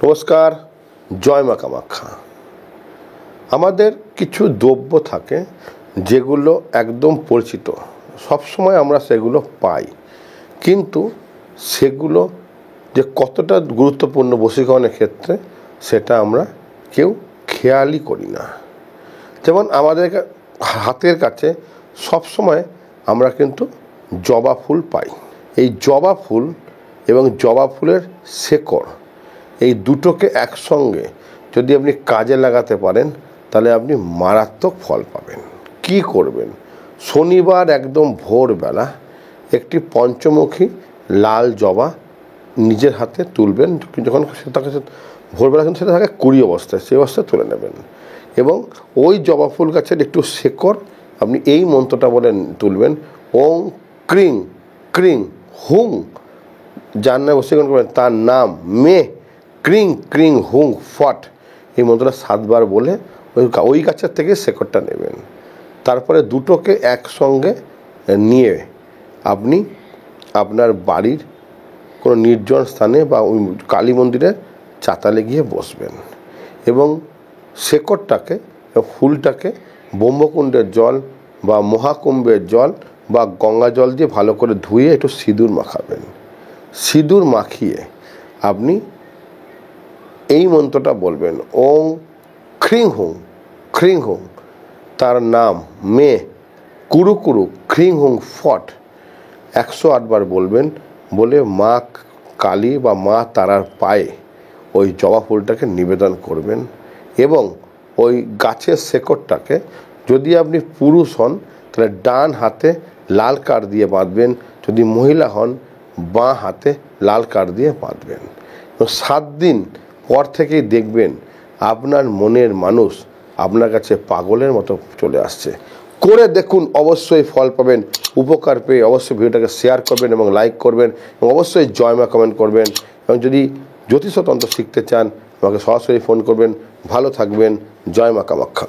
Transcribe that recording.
নমস্কার, জয় মা কামাখ্যা। আমাদের কিছু দ্রব্য থাকে যেগুলো একদম পরিচিত, সবসময় আমরা সেগুলো পাই, কিন্তু সেগুলো যে কতটা গুরুত্বপূর্ণ বশীকরণের ক্ষেত্রে সেটা আমরা কেউ খেয়ালই করি না। যেমন আমাদের হাতের কাছে সবসময় আমরা কিন্তু জবা ফুল পাই। এই জবা ফুল এবং জবা ফুলের শেকড়, এই দুটোকে একসঙ্গে যদি আপনি কাজে লাগাতে পারেন তাহলে আপনি মারাত্মক ফল পাবেন। কি করবেন? শনিবার একদম ভোরবেলা একটি পঞ্চমুখী লাল জবা নিজের হাতে তুলবেন। যখন সেটাকে ভোরবেলা কিন্তু সেটা থাকে কুড়ি অবস্থায়, সেই অবস্থায় তুলে নেবেন এবং ওই জবা ফুল গাছের একটু শেকড় আপনি এই মন্ত্রটা বলে তুলবেন, ওং ক্রিং ক্রিং হুং, যার নামে বশীকরণ করবেন তার নাম মে ক্রিং ক্রিং হুং ফট। এই মন্ত্রটা 7 বার বলে ওই গাছের থেকে শেকড়টা নেবেন। তারপরে দুটোকে একসঙ্গে নিয়ে আপনি আপনার বাড়ির কোনো নির্জন স্থানে বা ওই কালী মন্দিরের চাতালে গিয়ে বসবেন এবং শেকড়টাকে, ফুলটাকে ব্রহ্মকুণ্ডের জল বা মহাকুম্ভের জল বা গঙ্গা জল দিয়ে ভালো করে ধুয়ে একটু সিঁদুর মাখাবেন। সিঁদুর মাখিয়ে আপনি এই মন্ত্রটা বলবেন, ওং খ্রিং হুং, তার নাম মে কুরু কুরু খ্রিং হুং ফট 108 বার বলবেন। বলে মা কালী বা মা তারার পায়ে ওই জবা ফুলটাকে নিবেদন করবেন এবং ওই গাছের শেকড়টাকে, যদি আপনি পুরুষ হন তাহলে ডান হাতে লাল কাঠ দিয়ে বাঁধবেন, যদি মহিলা হন বাঁ হাতে লাল কাঠ দিয়ে বাঁধবেন। 7 দিন পর থেকেই দেখবেন আপনার মনের মানুষ আপনার কাছে পাগলের মতো চলে আসছে। করে দেখুন, অবশ্যই ফল পাবেন। উপকার পেয়ে অবশ্যই ভিডিওটাকে শেয়ার করবেন এবং লাইক করবেন এবং অবশ্যই জয় মা কমেন্ট করবেন। এবং যদি জ্যোতিষতন্ত্র শিখতে চান আমাকে সরাসরি ফোন করবেন। ভালো থাকবেন। জয় মা কামাখ্যা।